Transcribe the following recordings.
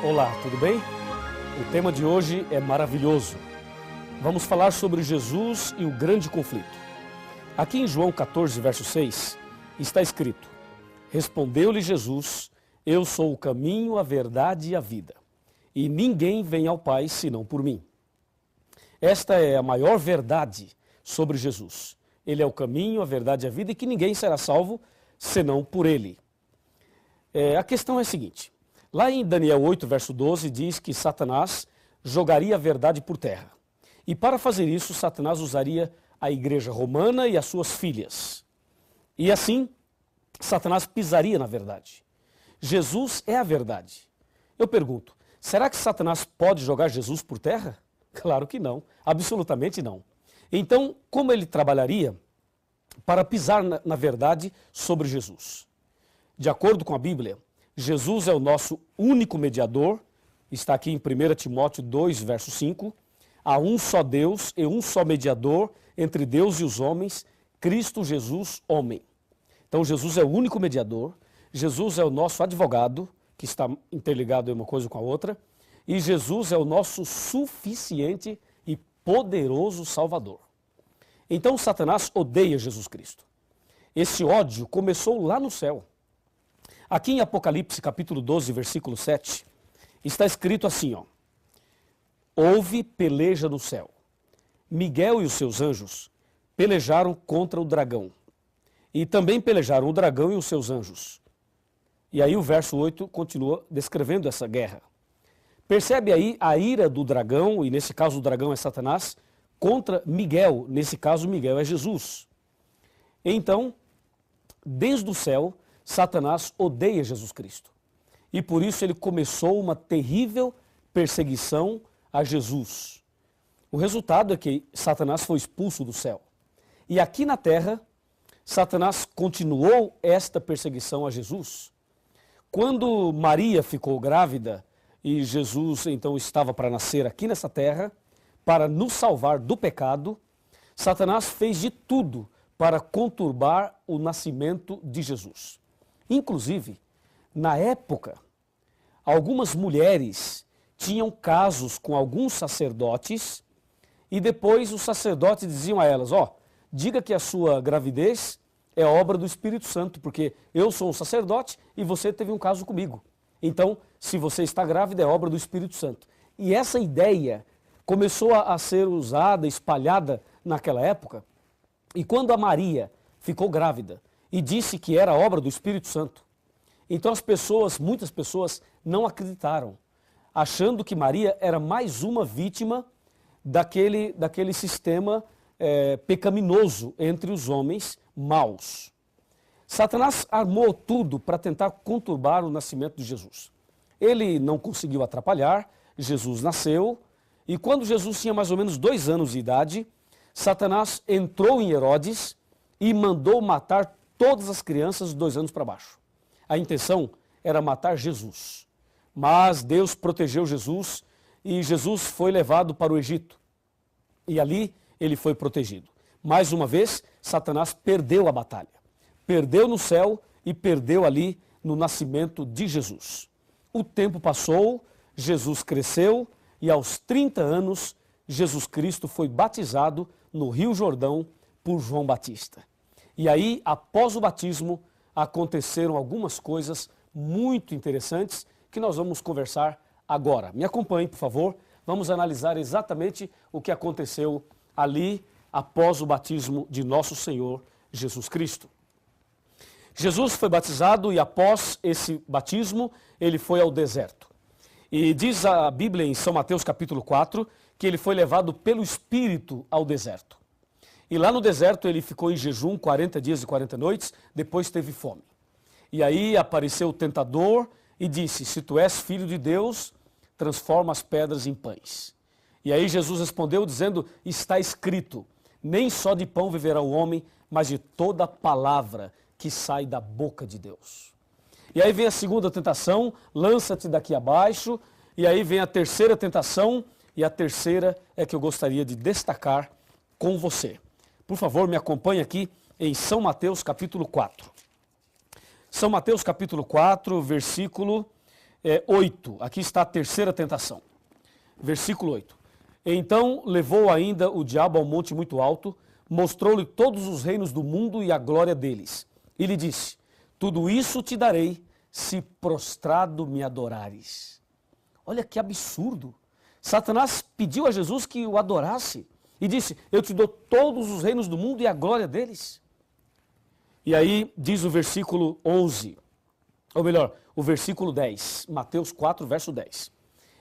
Olá, tudo bem? O tema de hoje é maravilhoso. Vamos falar sobre Jesus e o grande conflito. Aqui em João 14, verso 6, está escrito: Respondeu-lhe Jesus: Eu sou o caminho, a verdade e a vida, e ninguém vem ao Pai senão por mim. Esta é a maior verdade sobre Jesus. Ele é o caminho, a verdade e a vida, e que ninguém será salvo senão por ele. A questão é a seguinte: lá em Daniel 8, verso 12, diz que Satanás jogaria a verdade por terra. E para fazer isso, Satanás usaria a igreja romana e as suas filhas. E assim, Satanás pisaria na verdade. Jesus é a verdade. Eu pergunto, será que Satanás pode jogar Jesus por terra? Claro que não, absolutamente não. Então, como ele trabalharia para pisar na verdade sobre Jesus? De acordo com a Bíblia, Jesus é o nosso único mediador, está aqui em 1 Timóteo 2, verso 5, há um só Deus e um só mediador entre Deus e os homens, Cristo Jesus, homem. Então Jesus é o único mediador, Jesus é o nosso advogado, que está interligado uma coisa com a outra, e Jesus é o nosso suficiente e poderoso Salvador. Então Satanás odeia Jesus Cristo. Esse ódio começou lá no céu. Aqui em Apocalipse, capítulo 12, versículo 7, está escrito assim, Houve peleja no céu. Miguel e os seus anjos pelejaram contra o dragão. E também pelejaram o dragão e os seus anjos. E aí o verso 8 continua descrevendo essa guerra. Percebe aí a ira do dragão, e nesse caso o dragão é Satanás, contra Miguel, nesse caso Miguel é Jesus. Então, desde o céu, Satanás odeia Jesus Cristo. E por isso ele começou uma terrível perseguição a Jesus. O resultado é que Satanás foi expulso do céu. E aqui na terra, Satanás continuou esta perseguição a Jesus. Quando Maria ficou grávida e Jesus então estava para nascer aqui nessa terra, para nos salvar do pecado, Satanás fez de tudo para conturbar o nascimento de Jesus. Inclusive, na época, algumas mulheres tinham casos com alguns sacerdotes e depois os sacerdotes diziam a elas, diga que a sua gravidez é obra do Espírito Santo, porque eu sou um sacerdote e você teve um caso comigo. Então, se você está grávida, é obra do Espírito Santo. E essa ideia começou a ser usada, espalhada naquela época, e quando a Maria ficou grávida e disse que era obra do Espírito Santo, então muitas pessoas não acreditaram, achando que Maria era mais uma vítima daquele sistema pecaminoso entre os homens maus. Satanás armou tudo para tentar conturbar o nascimento de Jesus. Ele não conseguiu atrapalhar, Jesus nasceu, e quando Jesus tinha mais ou menos 2 anos de idade, Satanás entrou em Herodes e mandou matar todas as crianças de 2 anos para baixo. A intenção era matar Jesus. Mas Deus protegeu Jesus e Jesus foi levado para o Egito. E ali ele foi protegido. Mais uma vez, Satanás perdeu a batalha. Perdeu no céu e perdeu ali no nascimento de Jesus. O tempo passou, Jesus cresceu e aos 30 anos, Jesus Cristo foi batizado no Rio Jordão por João Batista. E aí, após o batismo, aconteceram algumas coisas muito interessantes que nós vamos conversar agora. Me acompanhe, por favor. Vamos analisar exatamente o que aconteceu ali após o batismo de nosso Senhor Jesus Cristo. Jesus foi batizado e após esse batismo, ele foi ao deserto. E diz a Bíblia em São Mateus capítulo 4, que ele foi levado pelo Espírito ao deserto. E lá no deserto ele ficou em jejum 40 dias e 40 noites, depois teve fome. E aí apareceu o tentador e disse, se tu és filho de Deus, transforma as pedras em pães. E aí Jesus respondeu dizendo, está escrito, nem só de pão viverá o homem, mas de toda palavra que sai da boca de Deus. E aí vem a segunda tentação, lança-te daqui abaixo, e aí vem a terceira tentação, e a terceira é que eu gostaria de destacar com você. Por favor, me acompanhe aqui em São Mateus capítulo 4. São Mateus capítulo 4, versículo 8, aqui está a terceira tentação. Versículo 8. Então levou ainda o diabo ao monte muito alto, mostrou-lhe todos os reinos do mundo e a glória deles. E lhe disse, tudo isso te darei, se prostrado me adorares. Olha que absurdo. Satanás pediu a Jesus que o adorasse e disse, eu te dou todos os reinos do mundo e a glória deles. E aí diz o versículo 11, ou melhor, o versículo 10, Mateus 4, verso 10.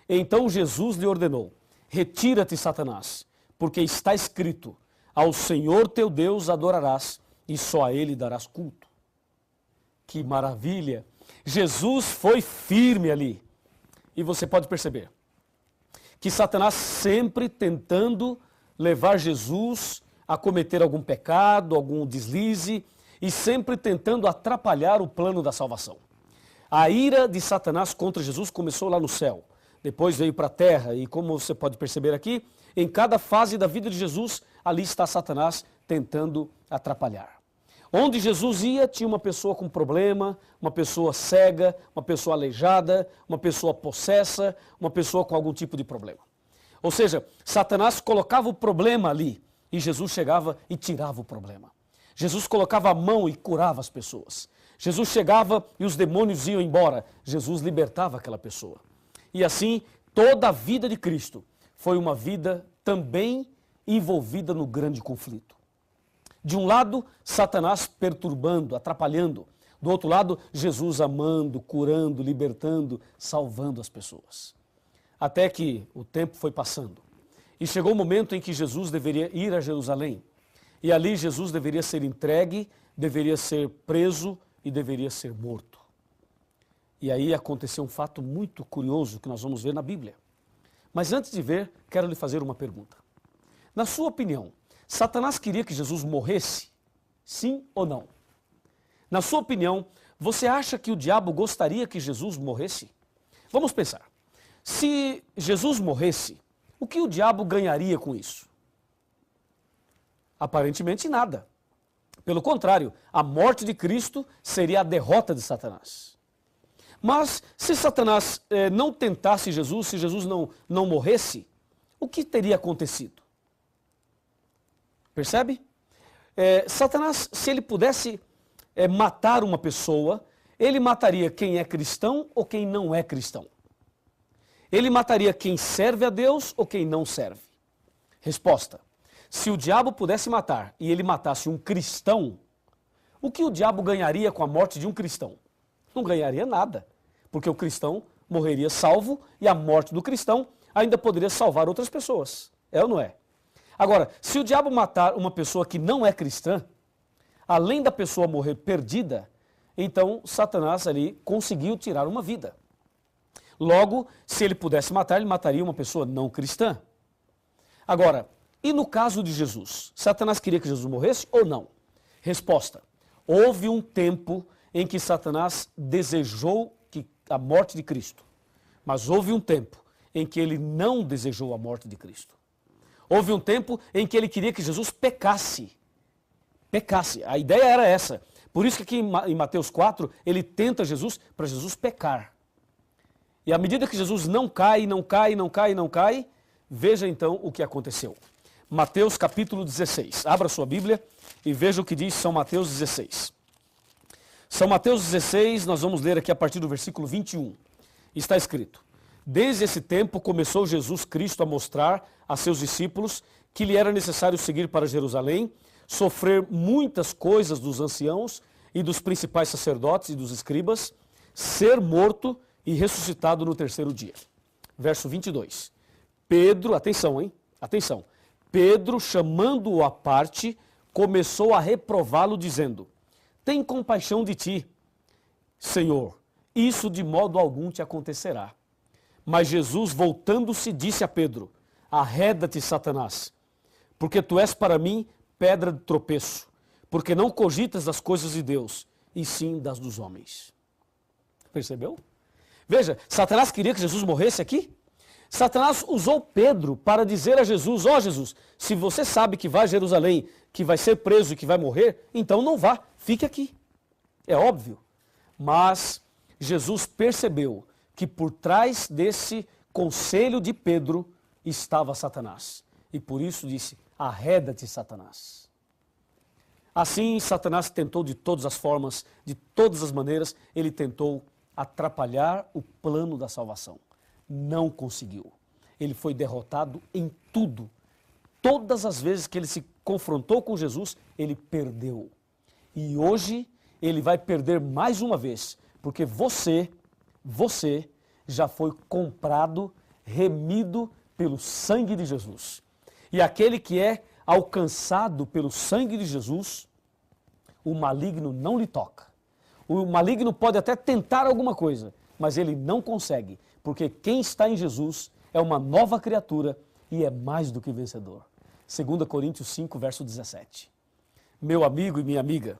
Então Jesus lhe ordenou, retira-te, Satanás, porque está escrito, ao Senhor teu Deus adorarás e só a Ele darás culto. Que maravilha! Jesus foi firme ali. E você pode perceber que Satanás sempre tentando levar Jesus a cometer algum pecado, algum deslize, e sempre tentando atrapalhar o plano da salvação. A ira de Satanás contra Jesus começou lá no céu, depois veio para a terra, e como você pode perceber aqui, em cada fase da vida de Jesus, ali está Satanás tentando atrapalhar. Onde Jesus ia, tinha uma pessoa com problema, uma pessoa cega, uma pessoa aleijada, uma pessoa possessa, uma pessoa com algum tipo de problema. Ou seja, Satanás colocava o problema ali e Jesus chegava e tirava o problema. Jesus colocava a mão e curava as pessoas. Jesus chegava e os demônios iam embora. Jesus libertava aquela pessoa. E assim, toda a vida de Cristo foi uma vida também envolvida no grande conflito. De um lado, Satanás perturbando, atrapalhando. Do outro lado, Jesus amando, curando, libertando, salvando as pessoas. Até que o tempo foi passando. E chegou o momento em que Jesus deveria ir a Jerusalém. E ali Jesus deveria ser entregue, deveria ser preso e deveria ser morto. E aí aconteceu um fato muito curioso que nós vamos ver na Bíblia. Mas antes de ver, quero lhe fazer uma pergunta. Na sua opinião, Satanás queria que Jesus morresse? Sim ou não? Na sua opinião, você acha que o diabo gostaria que Jesus morresse? Vamos pensar. Se Jesus morresse, o que o diabo ganharia com isso? Aparentemente nada. Pelo contrário, a morte de Cristo seria a derrota de Satanás. Mas se Satanás não tentasse Jesus, se Jesus não morresse, o que teria acontecido? Percebe? Satanás, se ele pudesse matar uma pessoa, ele mataria quem é cristão ou quem não é cristão. Ele mataria quem serve a Deus ou quem não serve. Resposta. Se o diabo pudesse matar e ele matasse um cristão, o que o diabo ganharia com a morte de um cristão? Não ganharia nada, porque o cristão morreria salvo e a morte do cristão ainda poderia salvar outras pessoas. É ou não é? Agora, se o diabo matar uma pessoa que não é cristã, além da pessoa morrer perdida, então Satanás ali conseguiu tirar uma vida. Logo, se ele pudesse matar, ele mataria uma pessoa não cristã. Agora, e no caso de Jesus? Satanás queria que Jesus morresse ou não? Resposta. Houve um tempo em que Satanás desejou a morte de Cristo. Mas houve um tempo em que ele não desejou a morte de Cristo. Houve um tempo em que ele queria que Jesus pecasse. Pecasse. A ideia era essa. Por isso que aqui em Mateus 4, ele tenta Jesus para Jesus pecar. E à medida que Jesus não cai, veja então o que aconteceu. Mateus capítulo 16. Abra sua Bíblia e veja o que diz São Mateus 16. São Mateus 16, nós vamos ler aqui a partir do versículo 21. Está escrito: Desde esse tempo começou Jesus Cristo a mostrar a seus discípulos que lhe era necessário seguir para Jerusalém, sofrer muitas coisas dos anciãos e dos principais sacerdotes e dos escribas, ser morto e ressuscitado no terceiro dia. Verso 22. Pedro, atenção, hein? Atenção. Pedro, chamando-o à parte, começou a reprová-lo, dizendo: Tem compaixão de ti, Senhor, isso de modo algum te acontecerá. Mas Jesus, voltando-se, disse a Pedro: Arreda-te, Satanás, porque tu és para mim pedra de tropeço, porque não cogitas das coisas de Deus, e sim das dos homens. Percebeu? Veja, Satanás queria que Jesus morresse aqui. Satanás usou Pedro para dizer a Jesus: ó Jesus, se você sabe que vai a Jerusalém, que vai ser preso e que vai morrer, então não vá, fique aqui. É óbvio. Mas Jesus percebeu que por trás desse conselho de Pedro estava Satanás. E por isso disse: arreda-te, Satanás. Assim, Satanás tentou de todas as formas, de todas as maneiras, ele tentou atrapalhar o plano da salvação. Não conseguiu. Ele foi derrotado em tudo. Todas as vezes que ele se confrontou com Jesus, ele perdeu. E hoje ele vai perder mais uma vez, porque você já foi comprado, remido pelo sangue de Jesus. E aquele que é alcançado pelo sangue de Jesus, o maligno não lhe toca. O maligno pode até tentar alguma coisa, mas ele não consegue, porque quem está em Jesus é uma nova criatura e é mais do que vencedor. 2 Coríntios 5, verso 17. Meu amigo e minha amiga,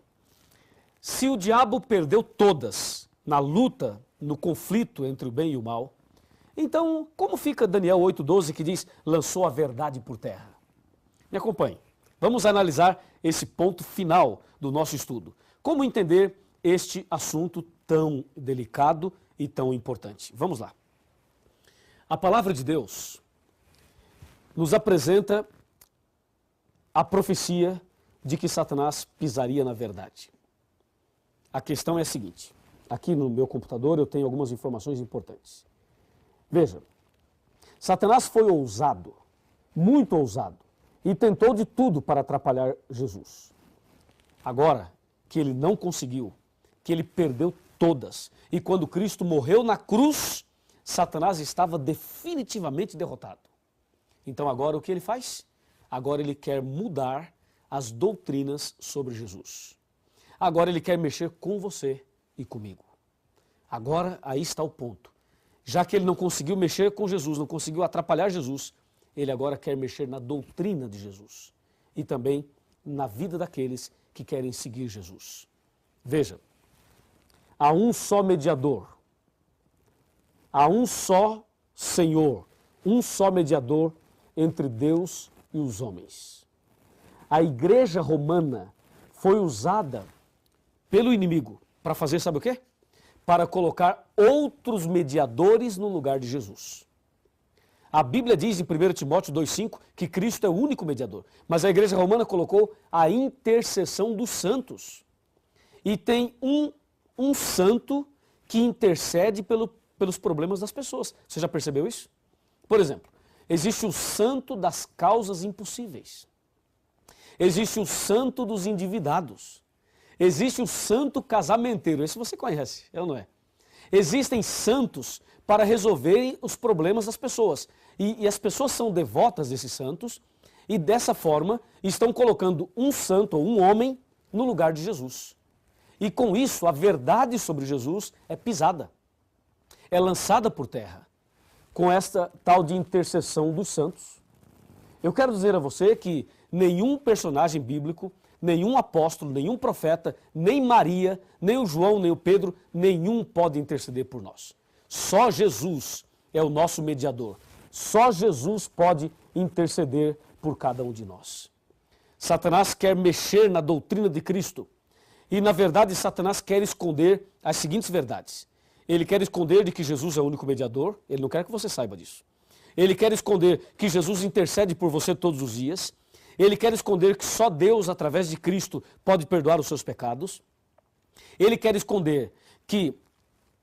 se o diabo perdeu todas na luta, no conflito entre o bem e o mal, então como fica Daniel 8,12 que diz, lançou a verdade por terra? Me acompanhe. Vamos analisar esse ponto final do nosso estudo. Como entender este assunto tão delicado e tão importante? Vamos lá. A palavra de Deus nos apresenta a profecia de que Satanás pisaria na verdade. A questão é a seguinte, aqui no meu computador eu tenho algumas informações importantes. Veja, Satanás foi ousado, muito ousado, e tentou de tudo para atrapalhar Jesus. Agora que ele não conseguiu, que ele perdeu todas, e quando Cristo morreu na cruz, Satanás estava definitivamente derrotado. Então agora o que ele faz? Agora ele quer mudar as doutrinas sobre Jesus. Agora ele quer mexer com você e comigo. Agora aí está o ponto. Já que ele não conseguiu mexer com Jesus, não conseguiu atrapalhar Jesus, ele agora quer mexer na doutrina de Jesus e também na vida daqueles que querem seguir Jesus. Veja, há um só mediador, há um só Senhor, um só mediador entre Deus e os homens. A igreja romana foi usada pelo inimigo para fazer, sabe o quê? Para colocar outros mediadores no lugar de Jesus. A Bíblia diz em 1 Timóteo 2,5 que Cristo é o único mediador, mas a igreja romana colocou a intercessão dos santos. E tem um santo que intercede pelos problemas das pessoas. Você já percebeu isso? Por exemplo, existe o santo das causas impossíveis. Existe o santo dos endividados. Existe o santo casamenteiro. Esse você conhece, é ou não é? Existem santos para resolverem os problemas das pessoas. E as pessoas são devotas desses santos e dessa forma estão colocando um santo ou um homem no lugar de Jesus. E com isso a verdade sobre Jesus é pisada, é lançada por terra, com esta tal de intercessão dos santos. Eu quero dizer a você que nenhum personagem bíblico, nenhum apóstolo, nenhum profeta, nem Maria, nem o João, nem o Pedro, nenhum pode interceder por nós. Só Jesus é o nosso mediador. Só Jesus pode interceder por cada um de nós. Satanás quer mexer na doutrina de Cristo. E, na verdade, Satanás quer esconder as seguintes verdades. Ele quer esconder de que Jesus é o único mediador. Ele não quer que você saiba disso. Ele quer esconder que Jesus intercede por você todos os dias. Ele quer esconder que só Deus, através de Cristo, pode perdoar os seus pecados. Ele quer esconder que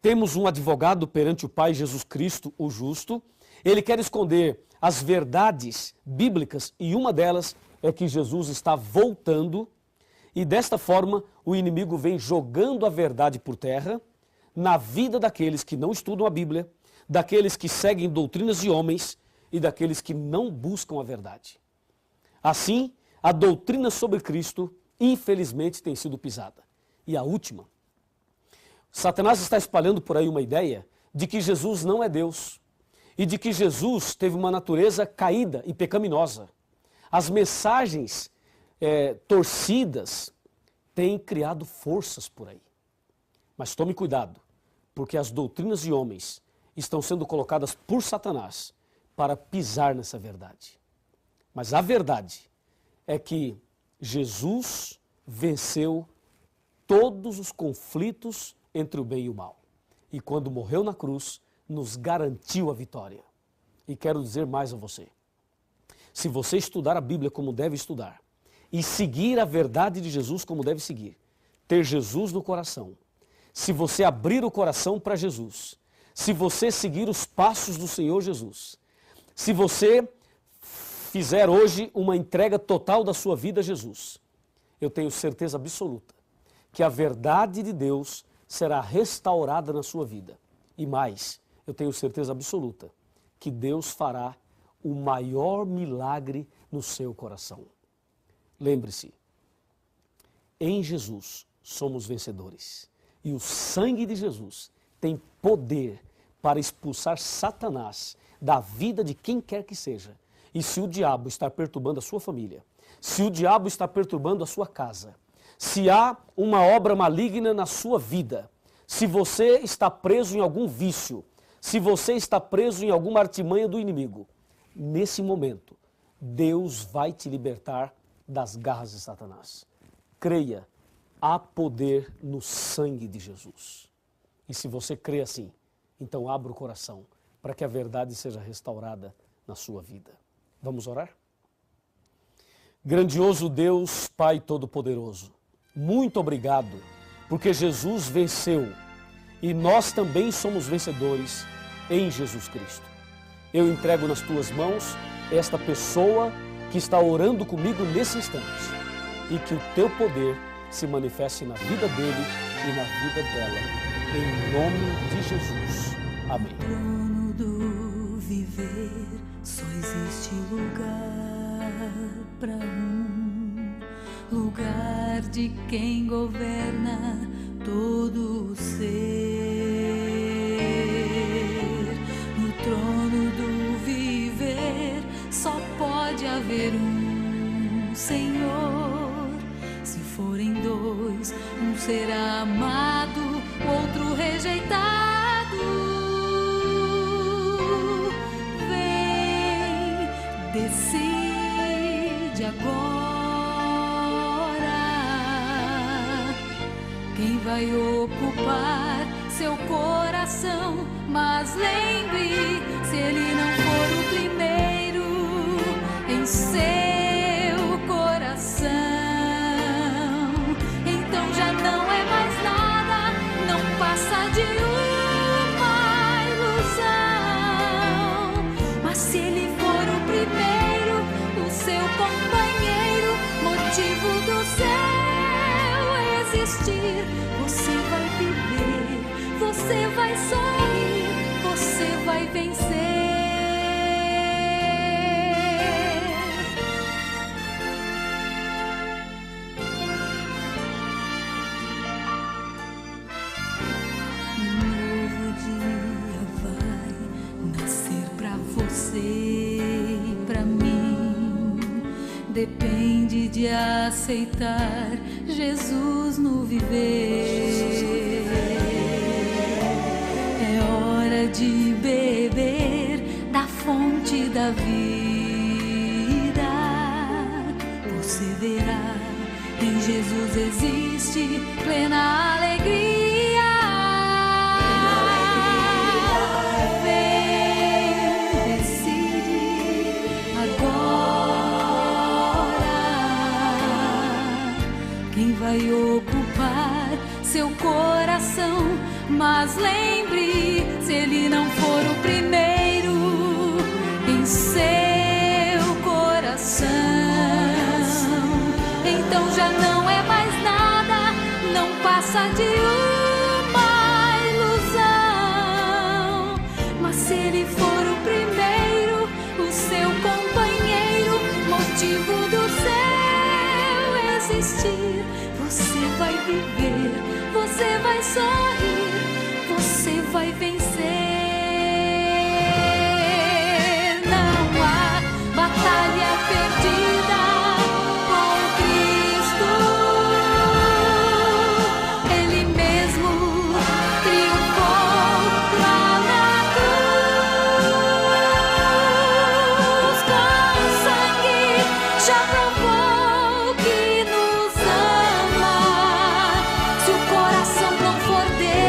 temos um advogado perante o Pai, Jesus Cristo, o justo. Ele quer esconder as verdades bíblicas e uma delas é que Jesus está voltando e desta forma o inimigo vem jogando a verdade por terra na vida daqueles que não estudam a Bíblia, daqueles que seguem doutrinas de homens e daqueles que não buscam a verdade. Assim, a doutrina sobre Cristo, infelizmente, tem sido pisada. E a última, Satanás está espalhando por aí uma ideia de que Jesus não é Deus e de que Jesus teve uma natureza caída e pecaminosa. As mensagens torcidas têm criado forças por aí. Mas tome cuidado, porque as doutrinas de homens estão sendo colocadas por Satanás para pisar nessa verdade. Mas a verdade é que Jesus venceu todos os conflitos entre o bem e o mal. E quando morreu na cruz, nos garantiu a vitória. E quero dizer mais a você. Se você estudar a Bíblia como deve estudar, e seguir a verdade de Jesus como deve seguir, ter Jesus no coração, se você abrir o coração para Jesus, se você seguir os passos do Senhor Jesus, se você fizer hoje uma entrega total da sua vida a Jesus, eu tenho certeza absoluta que a verdade de Deus será restaurada na sua vida. E mais, eu tenho certeza absoluta que Deus fará o maior milagre no seu coração. Lembre-se, em Jesus somos vencedores. E o sangue de Jesus tem poder para expulsar Satanás da vida de quem quer que seja. E se o diabo está perturbando a sua família, se o diabo está perturbando a sua casa, se há uma obra maligna na sua vida, se você está preso em algum vício, se você está preso em alguma artimanha do inimigo, nesse momento, Deus vai te libertar das garras de Satanás. Creia, há poder no sangue de Jesus. E se você crê assim, então abra o coração para que a verdade seja restaurada na sua vida. Vamos orar? Grandioso Deus, Pai Todo-Poderoso, muito obrigado, porque Jesus venceu e nós também somos vencedores em Jesus Cristo. Eu entrego nas tuas mãos esta pessoa que está orando comigo nesse instante e que o teu poder se manifeste na vida dele e na vida dela. Em nome de Jesus. Amém. No trono do viver só existe lugar para lugar de quem governa todo o ser. No trono do viver só pode haver Senhor. Se forem dois, um será amado, o outro rejeitado. Vem, decide agora quem vai ocupar seu coração. Mas lembre, se ele não for o primeiro em seu coração, então já não é mais nada, não passa de uma ilusão. Mas se ele for o primeiro, o seu companheiro, motivo do seu existir, você vai viver, você vai sorrir, você vai vencer. Depende de aceitar Jesus no viver. É hora de beber da fonte da vida. Você verá, em Jesus existe plena alegria. Vai ocupar seu coração, mas lembre, se ele não for o primeiro em seu coração, então já não é mais nada, não passa de uma ilusão. Mas se ele for o primeiro, o seu companheiro, motivo do seu existir, você vai viver, você vai sorrir, você vai vencer. Não há batalha perdida com Cristo. Ele mesmo triunfou lá na cruz. Com sangue já provou que nos ama. Se o coração não for dele,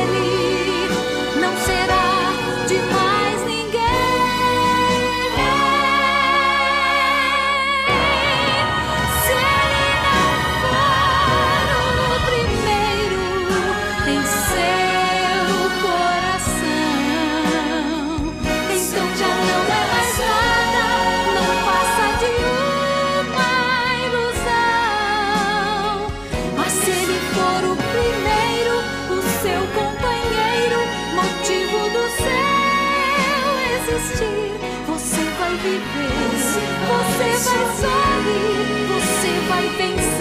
existir, você vai viver, você vai sorrir, você vai vencer.